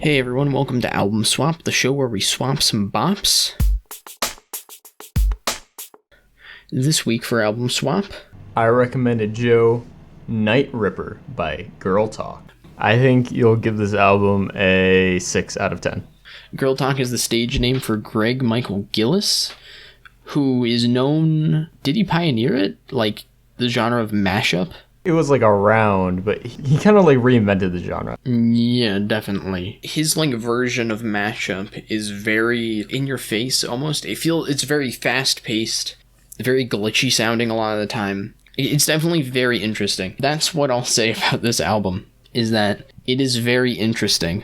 Hey everyone, welcome to Album Swap, the show where we swap some bops. This week for Album Swap, I recommended Joe Night Ripper by Girl Talk. I think you'll give this album a 6 out of 10. Girl Talk is the stage name for Greg Michael Gillis, who is known... Did he pioneer it? Like, the genre of mashup? It was like around, but he kind of like reinvented the genre. Yeah, definitely. His like version of mashup is very in your face almost. It's very fast paced, very glitchy sounding a lot of the time. It's definitely very interesting. That's what I'll say about this album, is that it is very interesting.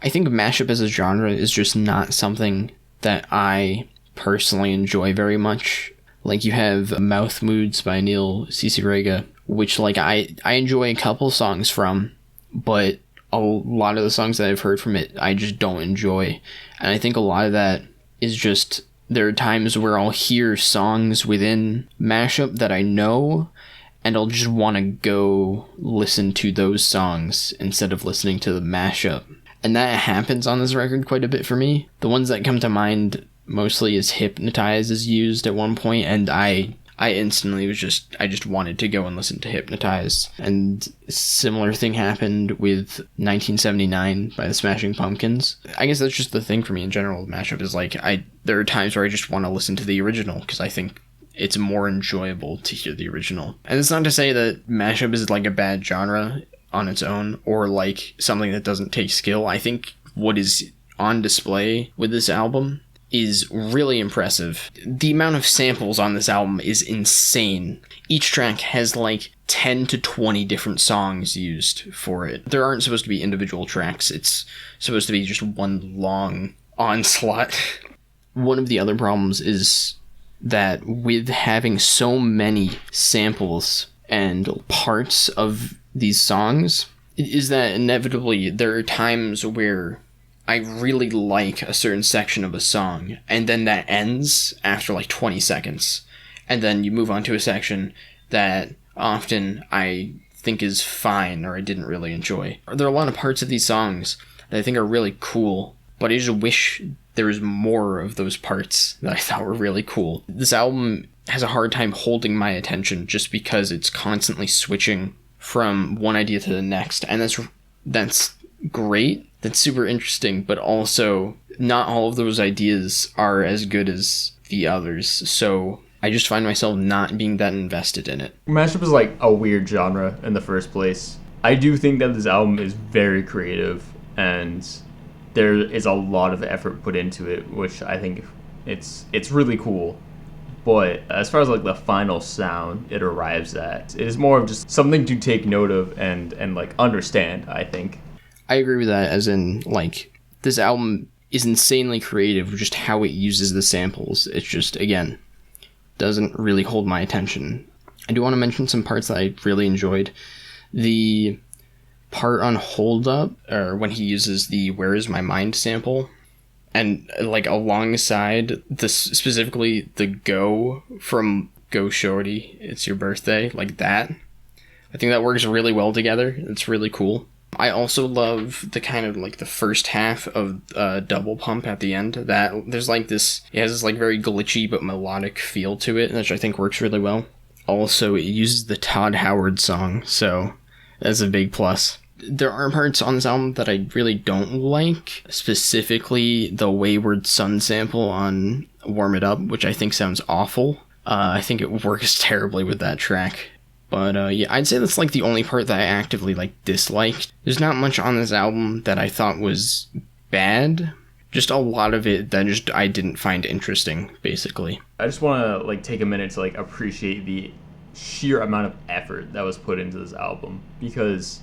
I think mashup as a genre is just not something that I personally enjoy very much. Like you have Mouth Moods by Neil Cicierega, which like I enjoy a couple songs from, but a lot of the songs that I've heard from it I just don't enjoy. And I think a lot of that is just there are times where I'll hear songs within mashup that I know, and I'll just want to go listen to those songs instead of listening to the mashup. And that happens on this record quite a bit for me. The ones that come to mind mostly is Hypnotize is used at one point, and I instantly I just wanted to go and listen to Hypnotize. And a similar thing happened with 1979 by the Smashing Pumpkins. I guess that's just the thing for me in general with mashup is like there are times where I just want to listen to the original because I think it's more enjoyable to hear the original. And it's not to say that mashup is like a bad genre on its own or like something that doesn't take skill. I think what is on display with this album is really impressive. The amount of samples on this album is insane. Each track has like 10 to 20 different songs used for it. There aren't supposed to be individual tracks. It's supposed to be just one long onslaught. One of the other problems is that with having so many samples and parts of these songs, is that inevitably there are times where I really like a certain section of a song, and then that ends after like 20 seconds. And then you move on to a section that often I think is fine or I didn't really enjoy. There are a lot of parts of these songs that I think are really cool, but I just wish there was more of those parts that I thought were really cool. This album has a hard time holding my attention just because it's constantly switching from one idea to the next, and that's great. That's super interesting, but also not all of those ideas are as good as the others, so I just find myself not being that invested in it. Mashup is like a weird genre in the first place. I do think that this album is very creative, and there is a lot of effort put into it, which I think it's really cool. But as far as like the final sound it arrives at, it is more of just something to take note of and like understand, I think. I agree with that, as in, like, this album is insanely creative with just how it uses the samples. It's just, again, doesn't really hold my attention. I do want to mention some parts that I really enjoyed. The part on Hold Up, or when he uses the Where Is My Mind sample, and, like, alongside, specifically the Go from Go Shorty, It's Your Birthday, like that. I think that works really well together. It's really cool. I also love the kind of like the first half of Double Pump at the end. That there's like this, it has this like very glitchy but melodic feel to it, which I think works really well. Also, it uses the Todd Howard song, so that's a big plus. There are parts on this album that I really don't like, specifically the Wayward Sun sample on Warm It Up, which I think sounds awful. I think it works terribly with that track. But yeah, I'd say that's like the only part that I actively like disliked. There's not much on this album that I thought was bad. Just a lot of it that I didn't find interesting, basically. I just want to like take a minute to like appreciate the sheer amount of effort that was put into this album, because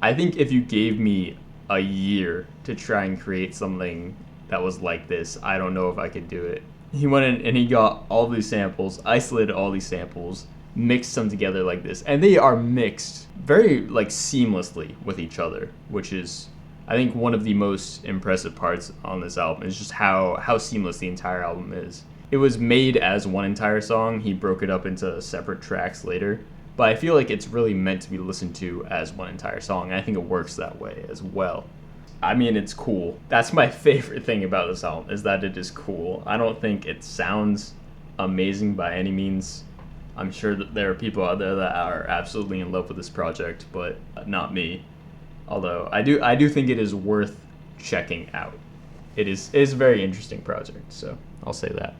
I think if you gave me a year to try and create something that was like this, I don't know if I could do it. He went in and he got all these samples, isolated all these samples, mixed them together like this, and they are mixed very like seamlessly with each other, which is I think one of the most impressive parts on this album is just how seamless the entire album is. It was made as one entire song. He broke it up into separate tracks later, but I feel like it's really meant to be listened to as one entire song, and I think it works that way as well. I mean, it's cool. That's my favorite thing about this album, is that it is cool. I don't think it sounds amazing by any means. I'm sure that there are people out there that are absolutely in love with this project, but not me. Although I do think it is worth checking out. It is a very interesting project, so I'll say that.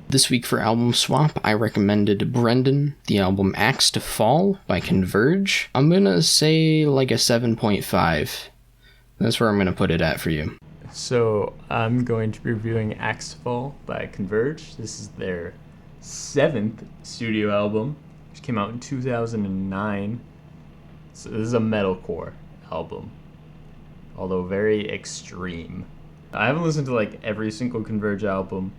This week for Album Swap, I recommended Brendan, the album Axe to Fall by Converge. I'm gonna say like a 7.5. That's where I'm gonna put it at for you. So I'm going to be reviewing Axe to Fall by Converge. This is their 7th studio album, which came out in 2009. So this is a metalcore album, although very extreme. I haven't listened to like every single Converge album.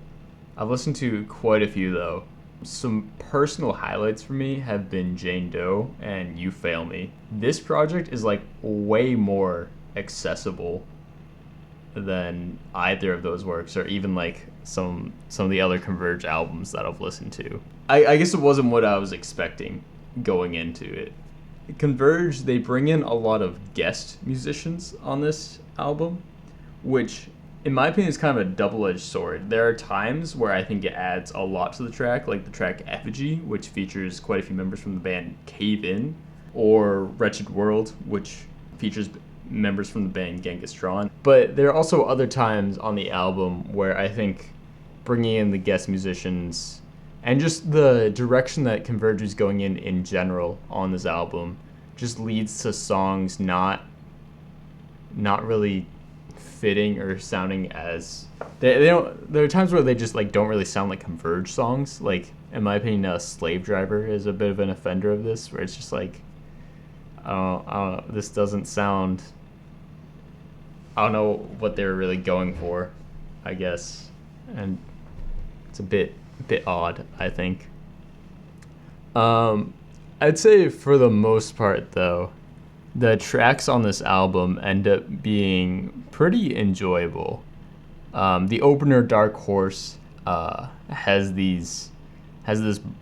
I've listened to quite a few though. Some personal highlights for me have been Jane Doe and You Fail Me. This project is like way more accessible than either of those works, or even like some of the other Converge albums that I've listened to. I guess it wasn't what I was expecting going into it. Converge, they bring in a lot of guest musicians on this album, which in my opinion is kind of a double-edged sword. There are times where I think it adds a lot to the track, like the track Effigy, which features quite a few members from the band Cave In, or Wretched World, which features members from the band Genghis Tron. But there are also other times on the album where I think bringing in the guest musicians and just the direction that Converge is going in general on this album just leads to songs not really fitting or sounding as they don't. There are times where they just like don't really sound like Converge songs. Like in my opinion, Slave Driver is a bit of an offender of this, where it's just like I don't know, this doesn't sound. I don't know what they were really going for, I guess, and it's a bit odd, I think. I'd say for the most part though, the tracks on this album end up being pretty enjoyable. The opener, Dark Horse, has this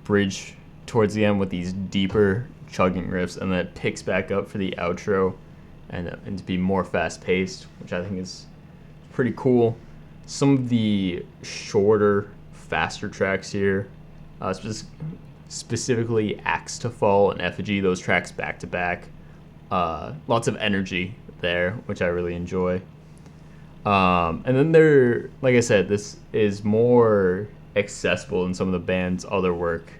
bridge towards the end with these deeper chugging riffs, and then it picks back up for the outro, and to be more fast paced, which I think is pretty cool. Some of the shorter, faster tracks here, specifically Axe to Fall and Effigy, those tracks back to back. Lots of energy there, which I really enjoy. And then like I said, this is more accessible than some of the band's other work.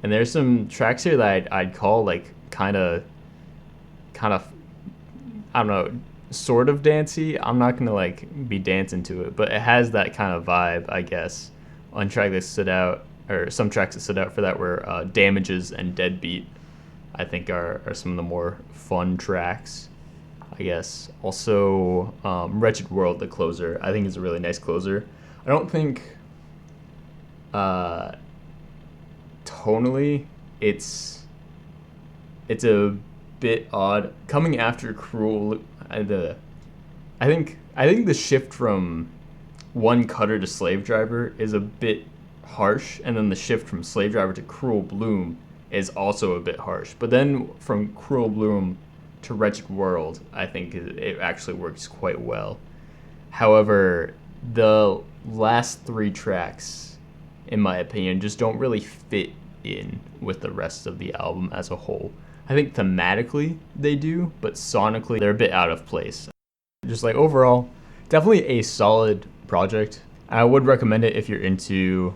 And there's some tracks here that I'd call like kind of, I don't know, sort of dancey. I'm not gonna like be dancing to it, but it has that kind of vibe, I guess. One track that stood out, or some tracks that stood out for that were Damages and Deadbeat. I think are some of the more fun tracks, I guess. Also, Wretched World, the closer, I think is a really nice closer. I don't think tonally it's a bit odd coming after Cruel. I think the shift from One Cutter to Slave Driver is a bit harsh, and then the shift from Slave Driver to Cruel Bloom is also a bit harsh. But then from Cruel Bloom to Wretched World, I think it actually works quite well. However, the last 3 tracks, in my opinion, just don't really fit in with the rest of the album as a whole. I think thematically they do, but sonically they're a bit out of place. Just like overall, definitely a solid project. I would recommend it if you're into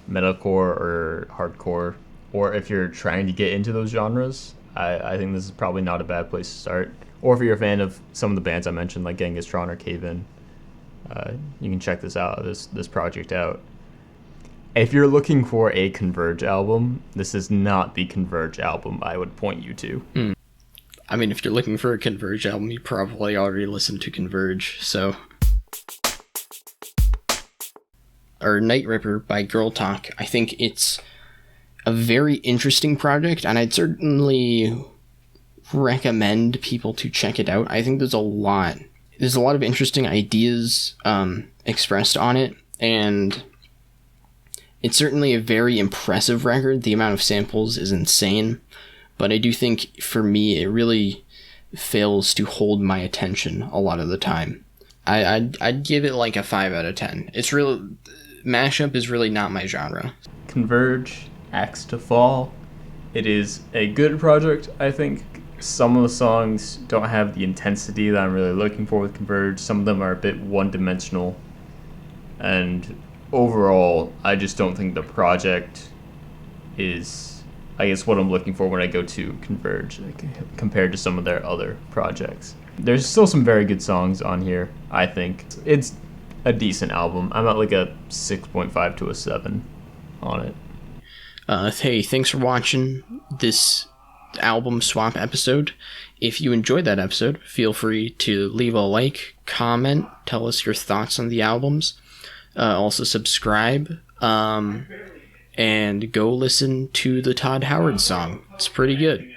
metalcore or hardcore, or if you're trying to get into those genres. I think this is probably not a bad place to start. Or if you're a fan of some of the bands I mentioned, like Genghis, Tron, or Cave In, you can check this project out. If you're looking for a Converge album, this is not the Converge album I would point you to. I mean, if you're looking for a Converge album, you probably already listened to Converge, so... Or Night Ripper by Girl Talk. I think it's a very interesting project, and I'd certainly recommend people to check it out. I think there's a lot of interesting ideas expressed on it, and it's certainly a very impressive record. The amount of samples is insane, but I do think for me it really fails to hold my attention a lot of the time. I'd give it like a 5 out of 10. It's really, mashup is really not my genre. Converge, Axe to Fall. It is a good project, I think. Some of the songs don't have the intensity that I'm really looking for with Converge. Some of them are a bit one-dimensional. And overall, I just don't think the project is, I guess, what I'm looking for when I go to Converge, compared to some of their other projects. There's still some very good songs on here, I think. It's a decent album. I'm at like a 6.5 to a 7 on it. Hey, thanks for watching this album swap episode. If you enjoyed that episode, feel free to leave a like, comment, tell us your thoughts on the albums. Also subscribe, and go listen to the Todd Howard song. It's pretty good.